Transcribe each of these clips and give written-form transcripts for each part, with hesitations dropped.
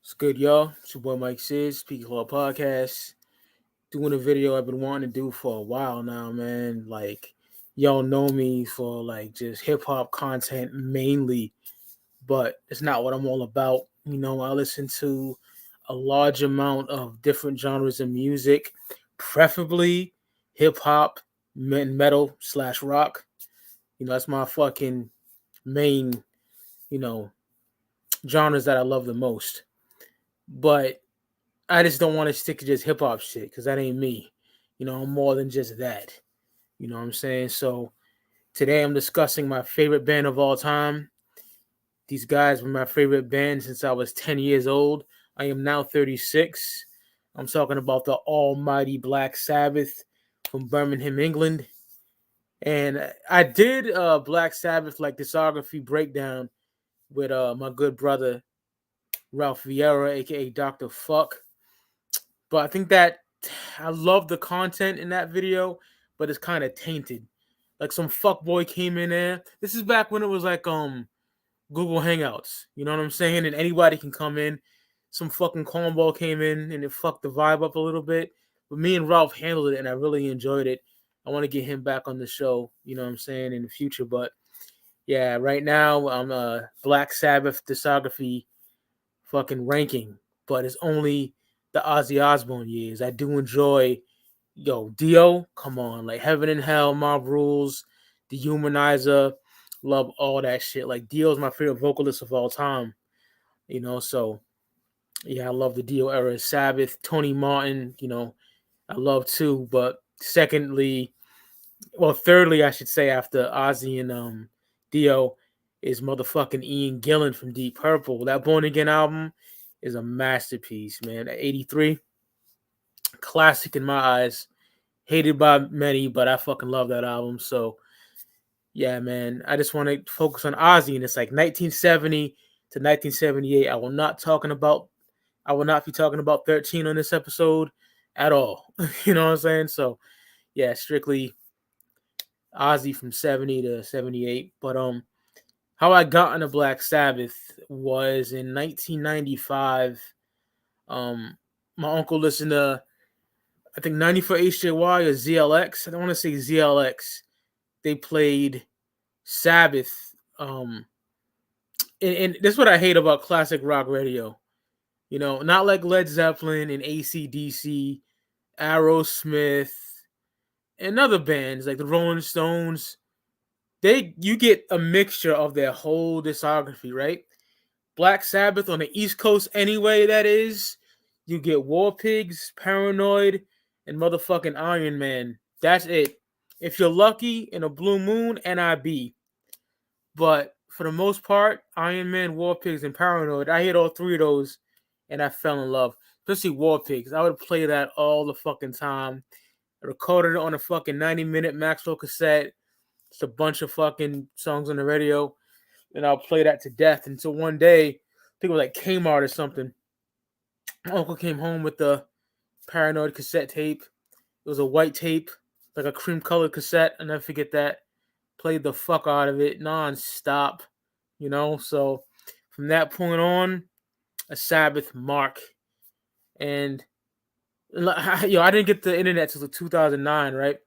It's good, y'all. It's your boy Mike Sears, Peak Law Podcast. Doing a video I've been wanting to do for a while now, man. Like, y'all know me for like just hip hop content mainly, but it's not what I'm all about. I listen to a large amount of different genres of music, preferably hip hop, metal slash rock. That's my fucking main, you know, genres that I love the most. But I just don't want to stick to just hip hop shit because that ain't me. I'm more than just that. You know what I'm saying? So today I'm discussing my favorite band of all time. These guys were my favorite band since I was 10 years old. I am now 36. I'm talking about the almighty Black Sabbath from Birmingham, England. And I did Black Sabbath like discography breakdown with my good brother Ralph Vieira, aka Dr. Fuck. But I think that I love the content in that video, but it's kind of tainted. Like some fuck boy came in there. This is back when it was like Google Hangouts. You know what I'm saying? And anybody can come in. Some fucking cornball came in and it fucked the vibe up a little bit. But me and Ralph handled it and I really enjoyed it. I want to get him back on the show, you know what I'm saying, in the future. But yeah, right now I'm Black Sabbath discography fucking ranking, but it's only the Ozzy Osbourne years. I do enjoy, Dio, come on, like Heaven and Hell, Mob Rules, The Humanizer, love all that shit. Like Dio's my favorite vocalist of all time, so yeah, I love the Dio era. Sabbath, Tony Martin, I love too. But thirdly, I should say after Ozzy and Dio is motherfucking Ian Gillan from Deep Purple. That Born Again album is a masterpiece, man. 83, classic in my eyes. Hated by many, but I fucking love that album. So yeah, man. I just want to focus on Ozzy, and it's like 1970 to 1978. I will not be talking about 13 on this episode at all. You know what I'm saying? So yeah, strictly Ozzy from 70 to 78. But how I got into Black Sabbath was in 1995. My uncle listened to, I think, 94 HJY or ZLX. I don't want to say ZLX. They played Sabbath. And this is what I hate about classic rock radio. Not like Led Zeppelin and AC/DC, Aerosmith, and other bands like the Rolling Stones. You get a mixture of their whole discography, right? Black Sabbath on the East Coast anyway, that is. You get War Pigs, Paranoid, and motherfucking Iron Man. That's it. If you're lucky, in a blue moon, NIB. But for the most part, Iron Man, War Pigs, and Paranoid, I hit all three of those and I fell in love. Especially War Pigs. I would play that all the fucking time. I recorded it on a fucking 90-minute Maxwell cassette. It's a bunch of fucking songs on the radio. And I'll play that to death until one day, I think it was like Kmart or something. My uncle came home with the Paranoid cassette tape. It was a white tape, like a cream colored cassette. I'll never forget that. Played the fuck out of it non-stop, So from that point on, a Sabbath mark. And, I didn't get the internet till 2009, right?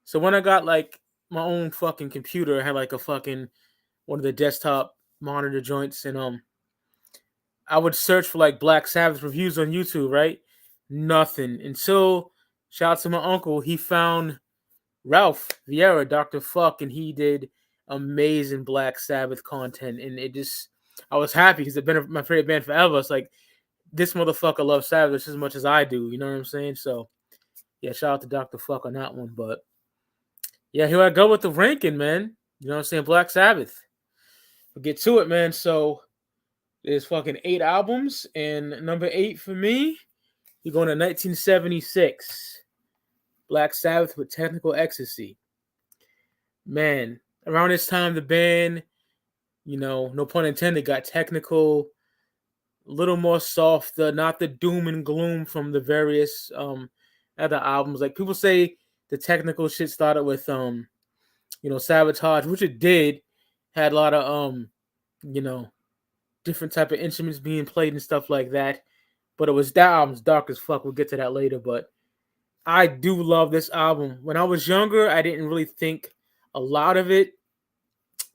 So when I got, like, my own fucking computer, I had, like, a fucking one of the desktop monitor joints, and I would search for like Black Sabbath reviews on YouTube, right? Nothing until shout out to my uncle. He found Ralph Vieira, Dr. Fuck, and he did amazing Black Sabbath content. And I was happy because it's been my favorite band forever. It's like this motherfucker loves Sabbath just as much as I do. You know what I'm saying? So yeah, shout out to Dr. Fuck on that one. But yeah, here I go with the ranking, man. You know what I'm saying? Black Sabbath. We'll get to it, man. So there's fucking 8 albums, and number 8 for me, you're going to 1976. Black Sabbath with Technical Ecstasy. Man, around this time, the band, no pun intended, got technical, a little more soft, not the doom and gloom from the various other albums. Like people say the technical shit started with Sabotage, which it did, had a lot of different type of instruments being played and stuff like that. But it was that album's dark as fuck. We'll get to that later. But I do love this album. When I was younger, I didn't really think a lot of it,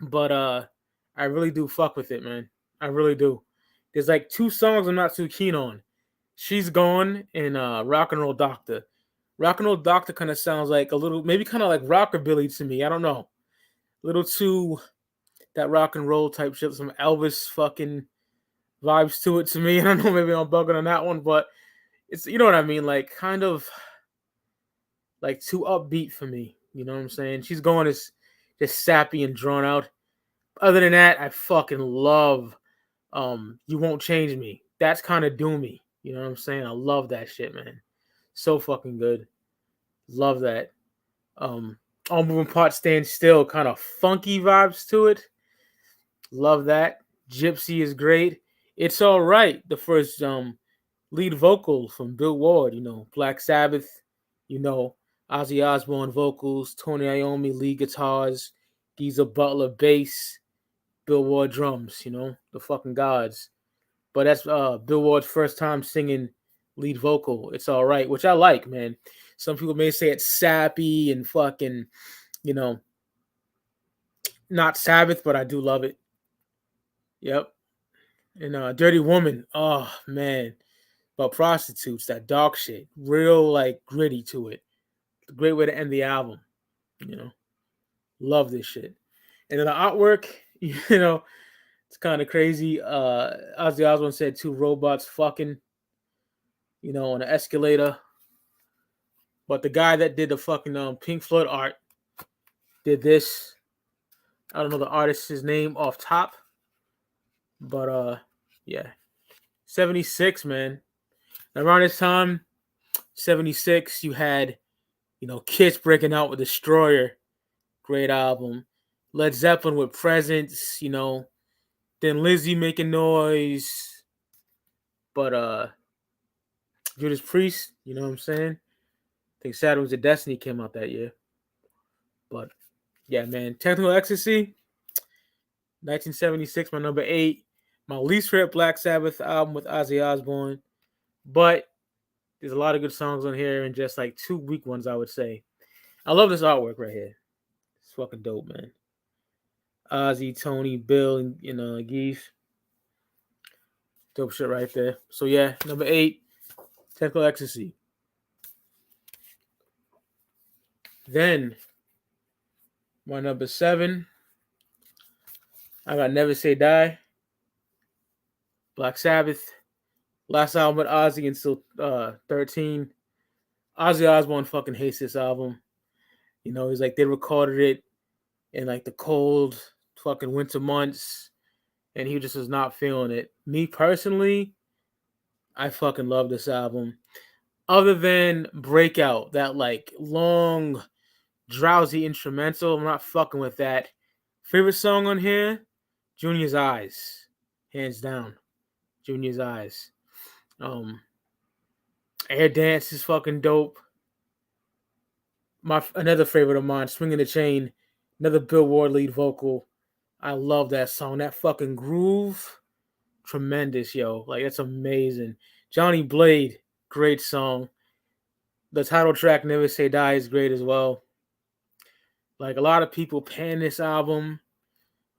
but I really do fuck with it, man. I really do. There's like two songs I'm not too keen on. She's Gone and Rock and Roll Doctor. Rock and Roll Doctor kind of sounds like a little, maybe kind of like rockabilly to me. I don't know. A little too that rock and roll type shit, some Elvis fucking vibes to it to me. I don't know, maybe I'm bugging on that one, but it's, you know what I mean, like kind of like too upbeat for me. You know what I'm saying? She's Going is just sappy and drawn out. Other than that, I fucking love You Won't Change Me. That's kind of doomy. You know what I'm saying? I love that shit, man. So fucking good. Love that. All Moving Parts Stand Still, kind of funky vibes to it. Love that. Gypsy is great. It's All Right, the first lead vocal from Bill Ward, you know, Black Sabbath, you know, Ozzy Osbourne vocals, Tony Iommi lead guitars, Geezer Butler bass, Bill Ward drums, you know, the fucking gods. But that's Bill Ward's first time singing lead vocal. It's All Right, which I like, man. Some people may say it's sappy and fucking, you know, not Sabbath, but I do love it. Yep. And Dirty Woman, oh man. But prostitutes, that dark shit, real like gritty to it. Great way to end the album, you know. Love this shit. And then the artwork, you know, it's kind of crazy. Ozzy Osbourne said two robots fucking, you know, on an escalator. But the guy that did the fucking Pink Floyd art did this. I don't know the artist's name off top, but yeah, 76, man. Around this time, 76, you had, you know, Kiss breaking out with Destroyer. Great album. Led Zeppelin with Presence, you know. Then Lizzie Making Noise. But Judas Priest, you know what I'm saying? I think Saturn of Destiny came out that year. But yeah, man. Technical Ecstasy, 1976, my number 8. My least favorite Black Sabbath album with Ozzy Osbourne. But there's a lot of good songs on here and just like two weak ones, I would say. I love this artwork right here. It's fucking dope, man. Ozzy, Tony, Bill, and Geese. Dope shit right there. So yeah, number 8, Technical Ecstasy. Then my number 7, I got Never Say Die. Black Sabbath. Last album with Ozzy until 13. Ozzy Osbourne fucking hates this album. You know, he's like, they recorded it in like the cold fucking winter months, and he just was not feeling it. Me personally, I fucking love this album. Other than Breakout, that like long, drowsy instrumental, I'm not fucking with that. Favorite song on here? Junior's Eyes. Hands down. Junior's Eyes. Air Dance is fucking dope. Another favorite of mine, Swinging the Chain, another Bill Ward lead vocal. I love that song. That fucking groove, tremendous, yo. Like, that's amazing. Johnny Blade, great song. The title track, Never Say Die, is great as well. Like, a lot of people pan this album,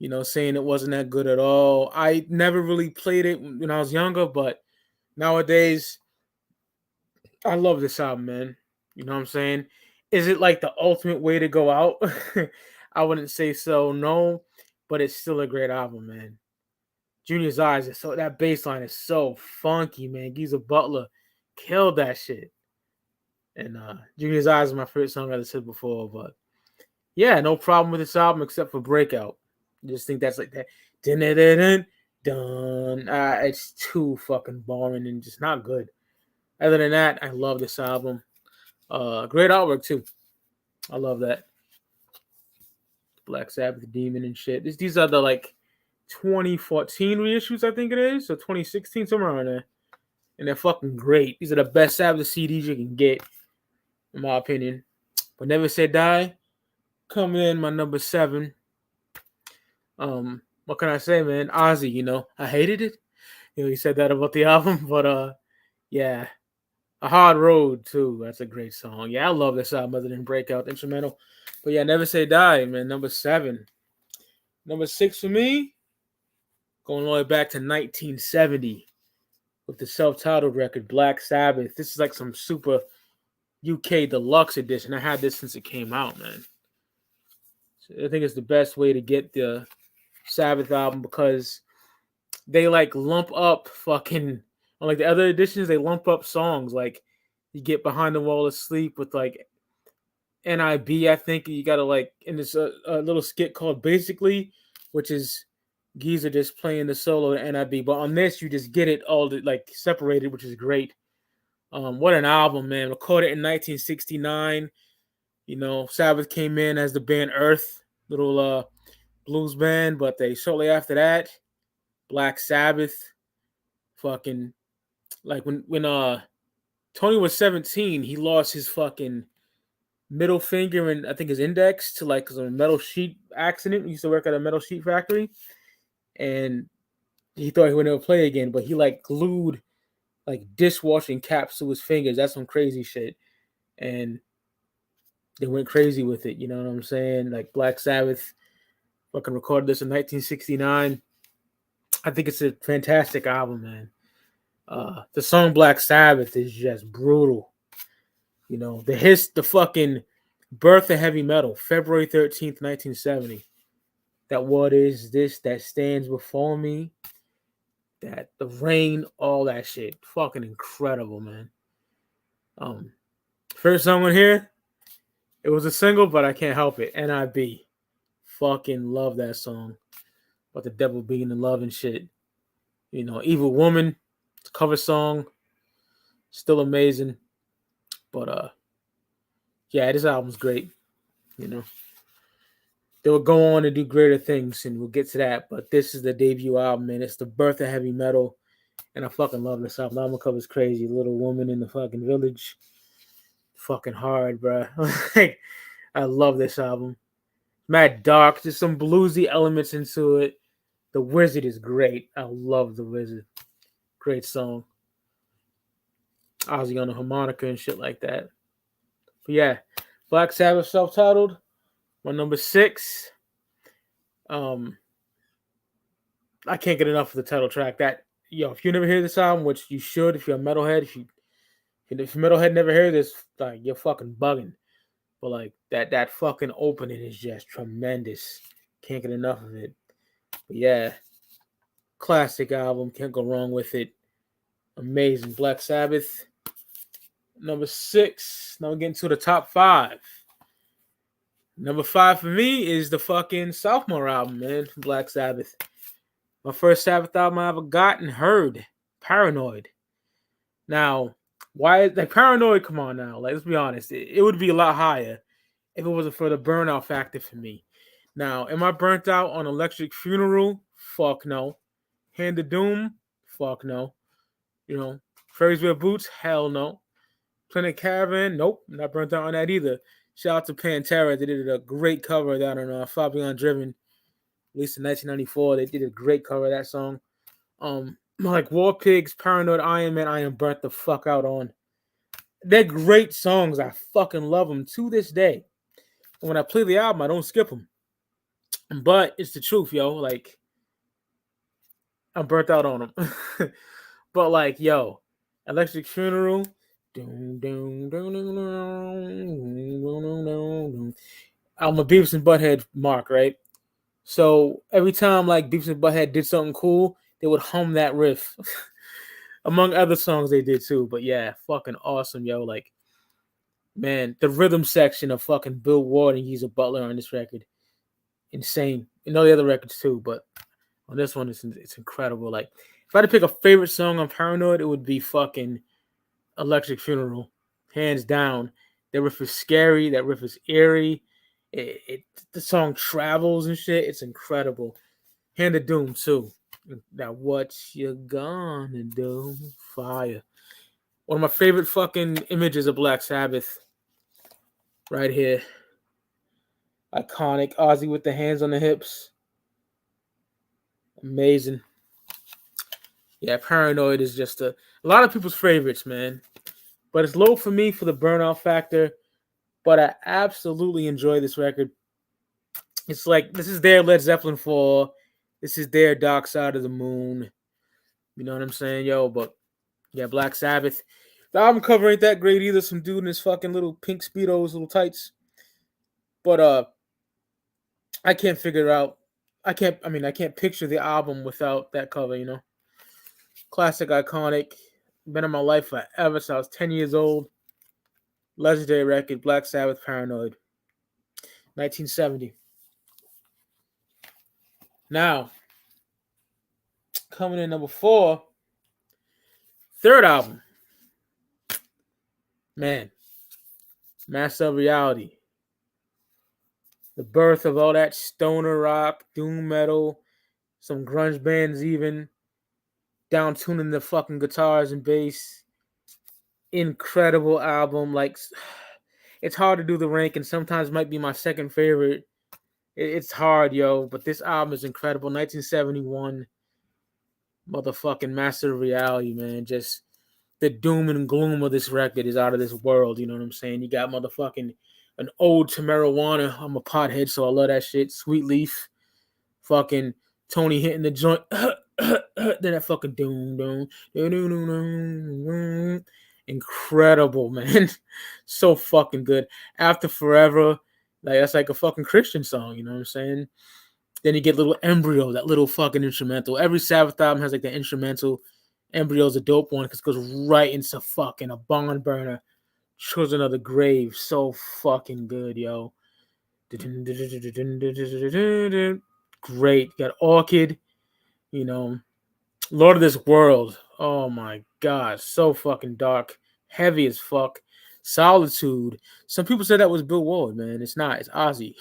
you know, saying it wasn't that good at all. I never really played it when I was younger, but nowadays, I love this album, man. You know what I'm saying? Is it like the ultimate way to go out? I wouldn't say so, no, but it's still a great album, man. Junior's Eyes is so, that bass line is so funky, man. Geezer Butler killed that shit. And Junior's Eyes is my favorite song, as I said before, but yeah, no problem with this album except for Breakout. I just think that's like that. Dun. It's too fucking boring and just not good. Other than that, I love this album. Great artwork too. I love that. Black Sabbath, Demon and shit. These are the like 2014 reissues, I think it is, or 2016, somewhere around there. And they're fucking great. These are the best Sabbath CDs you can get, in my opinion. But Never Say Die, coming in my number 7. what can I say, man? Ozzy, I hated it. He said that about the album, but yeah, A Hard Road too. That's a great song. Yeah, I love this album other than Breakout instrumental. But yeah, Never Say Die, man. Number 7. Number 6 for me, going all the way back to 1970 with the self-titled record Black Sabbath. This is like some super UK deluxe edition. I had this since it came out, man. So I think it's the best way to get the Sabbath album because they like lump up fucking unlike the other editions, they lump up songs like you get Behind the Wall of Sleep with like NIB. I think you gotta like in this a little skit called Basically, which is Geezer just playing the solo to NIB. But on this, you just get it all like separated, which is great. What an album, man! Recorded in 1969. Sabbath came in as the band Earth, little blues band, but they shortly after that, Black Sabbath, fucking like when Tony was 17, he lost his fucking middle finger and I think his index to like a metal sheet accident. He used to work at a metal sheet factory, and he thought he would never play again, but he like glued like dishwashing caps to his fingers. That's some crazy shit, and they went crazy with it. You know what I'm saying? Like Black Sabbath fucking recorded this in 1969. I think it's a fantastic album, man. The song Black Sabbath is just brutal. The fucking birth of heavy metal, February 13th, 1970. That what is this that stands before me? That the rain, all that shit. Fucking incredible, man. First song on here, it was a single, but I can't help it. NIB. Fucking love that song. About the devil being in love and shit. Evil Woman, cover song. Still amazing. But yeah, this album's great. They will go on and do greater things, and we'll get to that. But this is the debut album, man. It's the birth of heavy metal, and I fucking love this album. The album cover's crazy. Little woman in the fucking village. Fucking hard, bro. Like, I love this album. Mad dark, just some bluesy elements into it. The Wizard is great. I love The Wizard. Great song. Ozzy on the harmonica and shit like that. But yeah, Black Sabbath self-titled. My number 6. I can't get enough of the title track. If you never hear this album, which you should, if you're a metalhead, if you're metalhead never heard this, like you're fucking bugging. But like that fucking opening is just tremendous. Can't get enough of it. But yeah, classic album. Can't go wrong with it. Amazing. Black Sabbath. Number 6. Now we're getting to the top 5. Number 5 for me is the fucking sophomore album, man, from Black Sabbath. My first Sabbath album I ever got and heard. Paranoid. Now, why like Paranoid? Come on now. Like, let's be honest. It would be a lot higher if it wasn't for the burnout factor for me. Now, am I burnt out on Electric Funeral? Fuck no. Hand of Doom? Fuck no. Fairies Wear Boots? Hell no. Planet Caravan? Nope. Not burnt out on that either. Shout out to Pantera. They did a great cover of that on Far Beyond Driven. Released in 1994. They did a great cover of that song. Like War Pigs, Paranoid, Iron Man, I am burnt the fuck out on. They're great songs. I fucking love them to this day. And when I play the album, I don't skip them. But it's the truth, yo. Like, I'm burnt out on them. But like, yo, Electric Funeral. I'm a Beavis and Butthead mark, right? So every time like Beavis and Butthead did something cool, they would hum that riff. Among other songs they did too. But yeah, fucking awesome, yo. Like, man, the rhythm section of fucking Bill Ward and Geezer Butler on this record. Insane. And all the other records too, but on this one it's incredible. Like, if I had to pick a favorite song on Paranoid, it would be fucking Electric Funeral. Hands down. That riff is scary, that riff is eerie. The song travels and shit. It's incredible. Hand of Doom too. Now what you gonna do? Fire. One of my favorite fucking images of Black Sabbath. Right here. Iconic. Ozzy with the hands on the hips. Amazing. Yeah, Paranoid is just a lot of people's favorites, man. But it's low for me for the burnout factor. But I absolutely enjoy this record. It's like this is their Led Zeppelin 4. This is their Dark Side of the Moon. You know what I'm saying, yo? But yeah, Black Sabbath. The album cover ain't that great either. Some dude in his fucking little pink speedos, little tights. But I can't figure out. I can't picture the album without that cover. You know, classic, iconic. Been in my life forever since I was 10 years old. Legendary record, Black Sabbath, Paranoid, 1970. Now, coming in number 4, third album. Man, Master of Reality. The birth of all that stoner rock, doom metal, some grunge bands even, down tuning the fucking guitars and bass. Incredible album. Like, it's hard to do the rank, and sometimes might be my second favorite. It's hard, yo, but this album is incredible. 1971, motherfucking Master of Reality, man. Just the doom and gloom of this record is out of this world. You know what I'm saying? You got motherfucking an ode to marijuana. I'm a pothead, so I love that shit. Sweet Leaf, fucking Tony hitting the joint. Then that fucking doom. Incredible, man. So fucking good. After Forever, like that's like a fucking Christian song. You know what I'm saying? Then you get little Embryo, that little fucking instrumental. Every Sabbath album has like the instrumental. Embryo's a dope one because it goes right into fucking a barn burner. Children of the Grave. So fucking good, yo. Great. You got Orchid, you know. Lord of this World. Oh my god. So fucking dark. Heavy as fuck. Solitude. Some people said that was Bill Ward, man. It's not. It's Ozzy.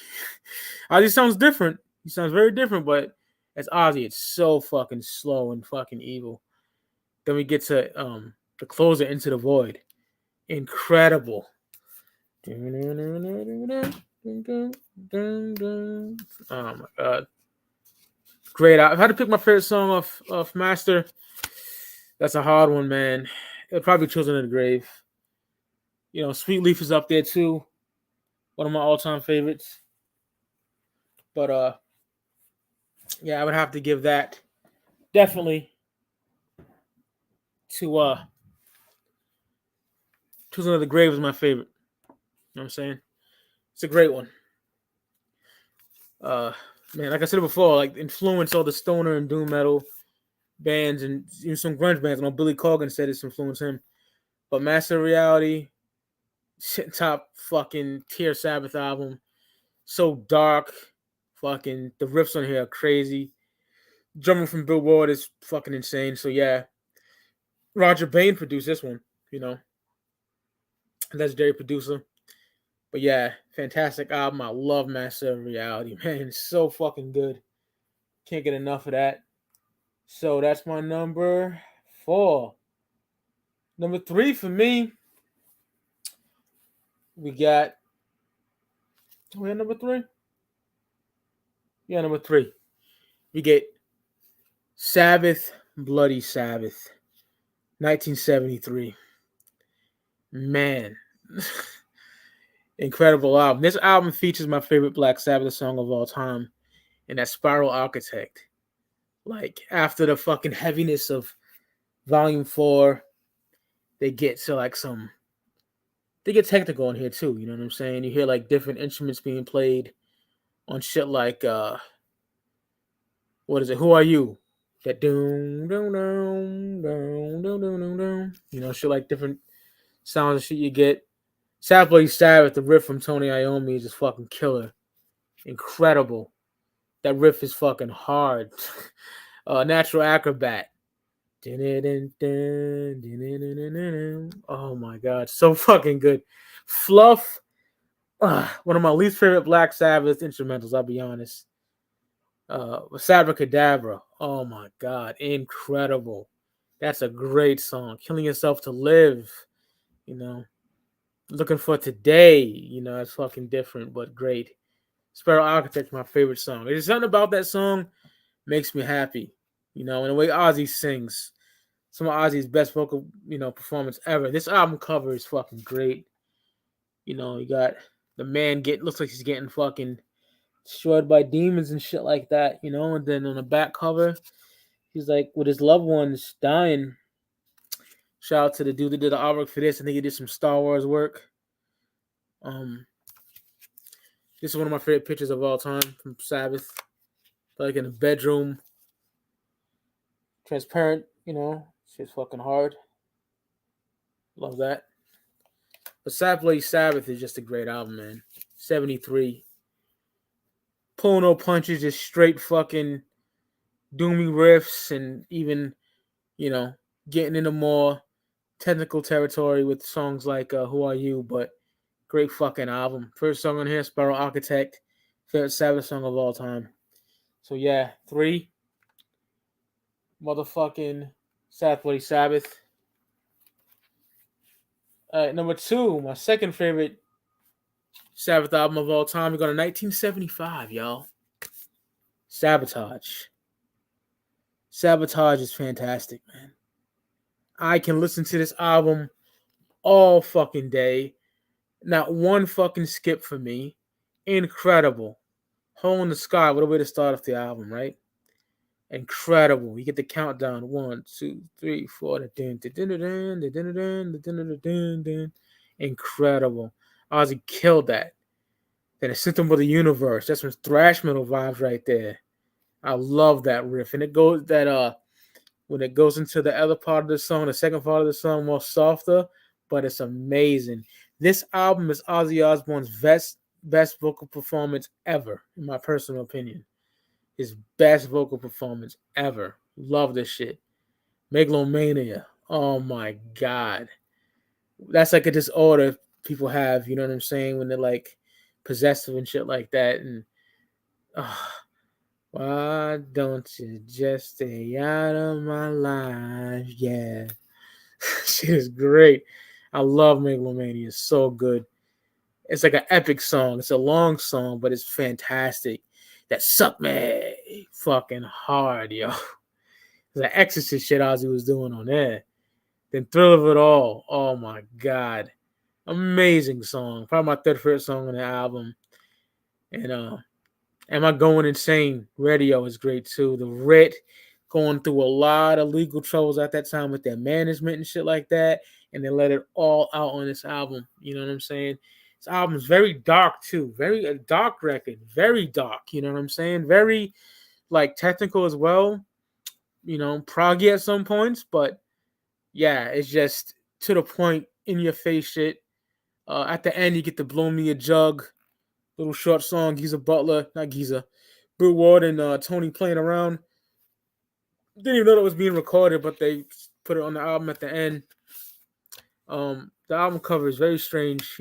Ozzy sounds different. He sounds very different, but it's Ozzy. It's so fucking slow and fucking evil. Then we get to the closer, Into the Void. Incredible. Oh my god. Great. I've had to pick my favorite song off Master. That's a hard one, man. It'll probably be Children of the Grave. You know, Sweet Leaf is up there too. One of my all-time favorites. But yeah, I would have to give that definitely to Children of the Grave is my favorite. You know what I'm saying? It's a great one. Man, like I said before, like influence all the stoner and doom metal bands and some grunge bands. I know Billy Corgan said it's influenced him. But Master of Reality, top fucking tier Sabbath album. So dark. Fucking the riffs on here are crazy. Drumming from Bill Ward is fucking insane. So yeah. Roger Bain produced this one, you know. Legendary producer. But yeah, fantastic album. I love Master of Reality, man. It's so fucking good. Can't get enough of that. So that's my number 4. Number 3 for me, we got. We had number 3? Yeah, number 3. We get Sabbath, Bloody Sabbath, 1973. Man. Incredible album. This album features my favorite Black Sabbath song of all time, and that Spiral Architect. Like, after the fucking heaviness of Volume 4, they get to like they get technical in here too, you know what I'm saying? You hear like different instruments being played on shit like what is it? Who Are You? That doom doom doom doom doom doom doom doom. You know, shit like different sounds and shit you get. Sabbath Bloody Sabbath, the riff from Tony Iommi is just fucking killer. Incredible. That riff is fucking hard. Natural Acrobat. Oh my god, so fucking good. Fluff, one of my least favorite Black Sabbath instrumentals, I'll be honest. Cadabra, oh my god, incredible. That's a great song. Killing Yourself to Live, you know. Looking for Today, you know, it's fucking different, but great. Spiral Architect, my favorite song. There's something about that song makes me happy. And the way Ozzy sings, some of Ozzy's best vocal, performance ever. This album cover is fucking great. You got the man looks like he's getting fucking destroyed by demons and shit like that, and then on the back cover, he's like with his loved ones dying. Shout out to the dude that did the artwork for this. I think he did some Star Wars work. This is one of my favorite pictures of all time from Sabbath. Like in a bedroom. Transparent, shit's fucking hard. Love that. But Sabbath is just a great album, man. 73. Pulling no punches, just straight fucking doomy riffs, and even, getting into more technical territory with songs like Who Are You, but great fucking album. First song on here, Spiral Architect. Favorite Sabbath song of all time. So yeah, 3. Motherfucking Sabbath. Number 2, my second favorite Sabbath album of all time. We got a 1975, y'all. Sabotage. Sabotage is fantastic, man. I can listen to this album all fucking day. Not one fucking skip for me. Incredible. Hole in the Sky. What a way to start off the album, right? Incredible. You get the countdown. 1, 2, 3, 4. Incredible. Ozzy killed that. Then it's System of the Universe. That's some thrash metal vibes right there. I love that riff. And it goes that when it goes into the other part of the song, the second part of the song, more softer, but it's amazing. This album is Ozzy Osbourne's best vocal performance ever, in my personal opinion. His best vocal performance ever. Love this shit. Megalomania. Oh my God. That's like a disorder people have, you know what I'm saying? When they're like possessive and shit like that. And why don't you just stay out of my life? Yeah. Shit is great. I love Megalomania. It's so good. It's like an epic song. It's a long song, but it's fantastic. That suck me fucking hard, yo. The Ecstasy shit Ozzy was doing on there. Then Thrill of It All. Oh my God. Amazing song. Probably my third favorite song on the album. And Am I Going Insane? Radio is great too. The Rit going through a lot of legal troubles at that time with their management and shit like that. And they let it all out on this album. You know what I'm saying? This album is very dark too. Very a dark record. Very dark. You know what I'm saying? Very like technical as well. Proggy at some points, but yeah, it's just to the point, in your face shit. At the end, you get the Blow Me a Jug, little short song. Geezer Butler, not Geezer, Bill Ward and Tony playing around. Didn't even know that was being recorded, but they put it on the album at the end. The album cover is very strange,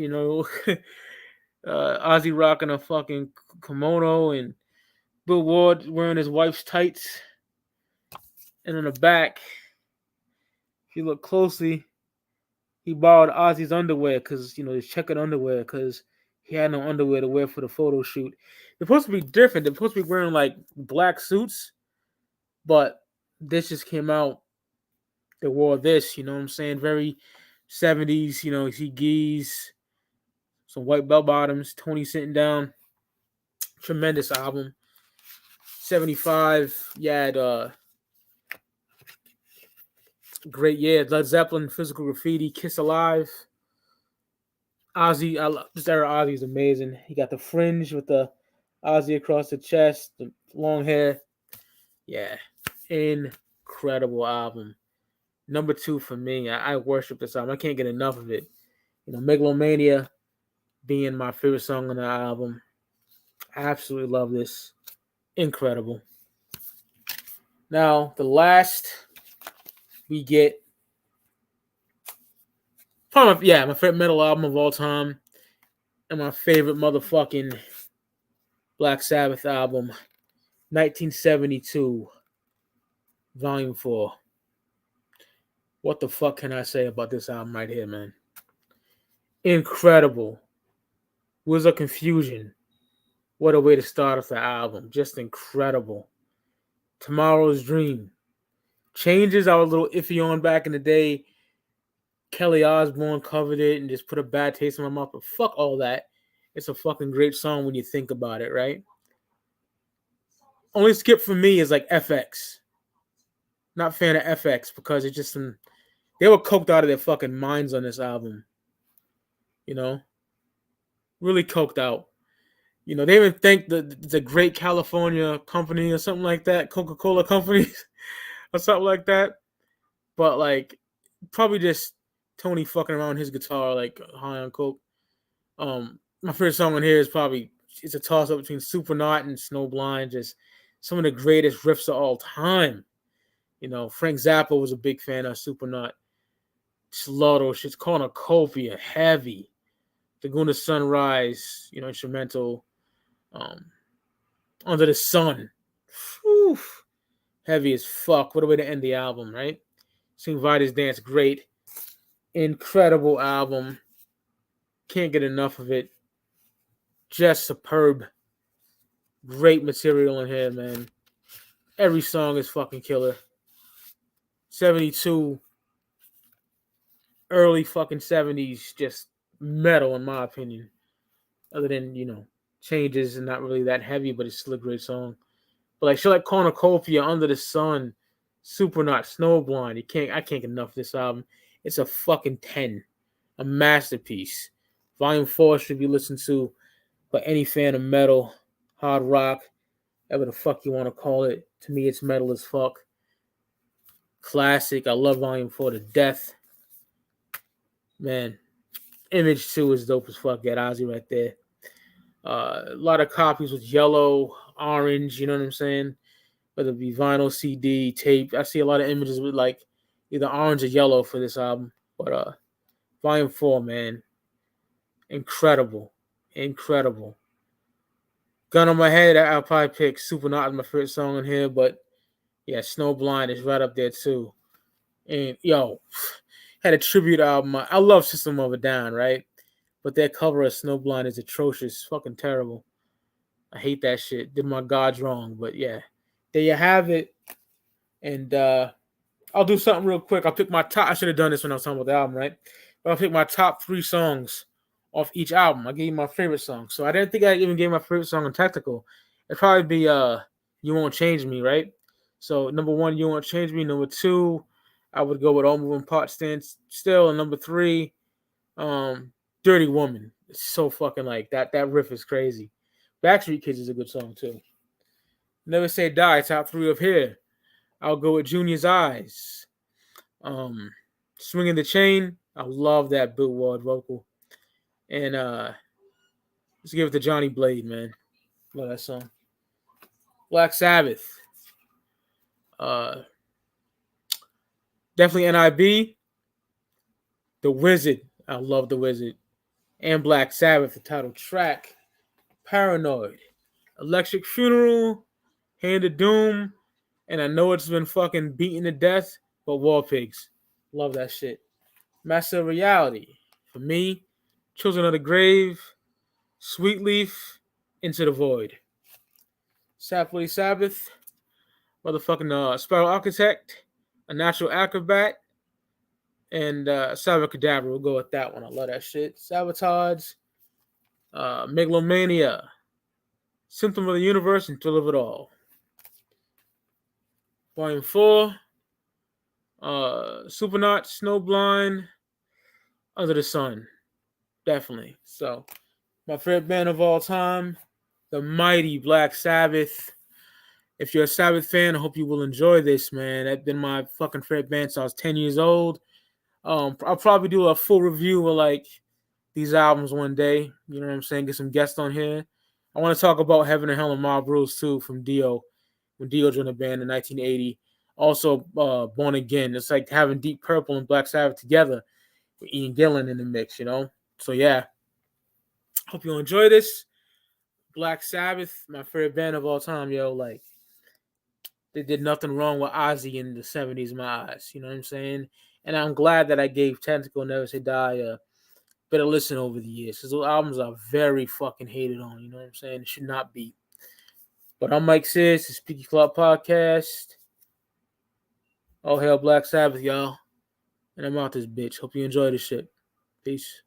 Ozzy rocking a fucking kimono and Bill Ward wearing his wife's tights. And on the back, if you look closely, he borrowed Ozzy's underwear because, his checkered underwear because he had no underwear to wear for the photo shoot. They're supposed to be different. They're supposed to be wearing like black suits, but this just came out. They wore this, you know what I'm saying? Very 70s, you see geese, some white bell bottoms, Tony sitting down. Tremendous album. 75, you had great year. Led Zeppelin, Physical Graffiti, Kiss Alive. Ozzy, I love this era. Ozzy is amazing. He got the fringe with the Ozzy across the chest, the long hair. Yeah, incredible album. Number 2 for me. I worship this album. I can't get enough of it. Megalomania being my favorite song on the album. I absolutely love this. Incredible. Now, the last we get, probably, my favorite metal album of all time, and my favorite motherfucking Black Sabbath album, 1972, Volume 4. What the fuck can I say about this album right here, man? Incredible. Wheels of Confusion. What a way to start off the album. Just incredible. Tomorrow's Dream. Changes I was a little iffy on back in the day. Kelly Osbourne covered it and just put a bad taste in my mouth, but fuck all that. It's a fucking great song when you think about it, right? Only skip for me is like FX. Not fan of FX because it's just some. They were coked out of their fucking minds on this album. You know, really coked out. You know, they even think the Great California Company or something like that, Coca-Cola Company or something like that. But like, probably just Tony fucking around his guitar like high on coke. My favorite song on here is probably it's a toss up between Supernaut and Snowblind. Just some of the greatest riffs of all time. You know, Frank Zappa was a big fan of Supernaut. Slaughter, shit's Cornucopia, Heavy, Laguna Sunrise, you know, instrumental. Um, Under the Sun, whew, heavy as fuck. What a way to end the album, right? Sing Vida's Dance, great, incredible album. Can't get enough of it. Just superb. Great material in here, man. Every song is fucking killer. 72, early fucking 70s, just metal in my opinion. Other than, you know, Changes and not really that heavy, but it's still a great song. But like shit like Cornucopia, Under the Sun, Supernaut, Snowblind, I can't get enough of this album. It's a fucking 10. A masterpiece. Volume 4 should be listened to by any fan of metal, hard rock, whatever the fuck you want to call it. To me, it's metal as fuck. Classic. I love Volume 4 to death. Man, Image 2 is dope as fuck. Get Ozzy right there. A lot of copies with yellow, orange, you know what I'm saying? Whether it be vinyl, CD, tape. I see a lot of images with like either orange or yellow for this album. But Volume 4, man. Incredible. Incredible. Gun on my head, I'll probably pick Supernaut as my favorite song on here, but yeah, Snowblind is right up there too. And yo, had a tribute album. I love System of a Down, right? But their cover of Snowblind is atrocious. Fucking terrible. I hate that shit. Did my gods wrong. But yeah. There you have it. And I'll do something real quick. I'll pick my top. I should have done this when I was talking about the album, right? But I'll pick my top 3 songs off each album. I gave you my favorite song. So I didn't think I even gave my favorite song on Technical. It'd probably be You Won't Change Me, right? So number 1, You Won't Change Me. Number 2, I would go with All Moving Parts Stand Still. And number 3, Dirty Woman. It's so fucking like that. That riff is crazy. Backstreet Kids is a good song too. Never Say Die, top 3 of here. I'll go with Junior's Eyes. Swinging the Chain. I love that Bill Ward vocal. And let's give it to Johnny Blade, man. Love that song. Black Sabbath. Definitely NIB. The Wizard. I love The Wizard. And Black Sabbath, the title track. Paranoid. Electric Funeral. Hand of Doom. And I know it's been fucking beaten to death, but War Pigs. Love that shit. Master of Reality. For me, Children of the Grave, Sweet Leaf, Into the Void. Sapling Sabbath, motherfucking Spiral Architect, A Natural Acrobat, and Cyber Cadabra. We'll go with that one. I love that shit. Sabotage, Megalomania, Symptom of the Universe, and Thrill of It All. Volume 4, Supernaut, Snowblind, Under the Sun. Definitely. So, my favorite band of all time, the mighty Black Sabbath. If you're a Sabbath fan, I hope you will enjoy this, man. That's been my fucking favorite band since I was 10 years old. I'll probably do a full review of like these albums one day. You know what I'm saying? Get some guests on here. I want to talk about Heaven and Hell and Mob Rules too from Dio, when Dio joined the band in 1980. Also, Born Again. It's like having Deep Purple and Black Sabbath together with Ian Gillan in the mix, you know? So yeah. Hope you enjoy this. Black Sabbath, my favorite band of all time, yo. Like, they did nothing wrong with Ozzy in the 70s in my eyes. You know what I'm saying? And I'm glad that I gave Tentacle Never Say Die a better listen over the years. Because those albums are very fucking hated on. You know what I'm saying? It should not be. But I'm Mike Sears, the Speaky Clout Podcast. All hail Black Sabbath, y'all. And I'm out this bitch. Hope you enjoy this shit. Peace.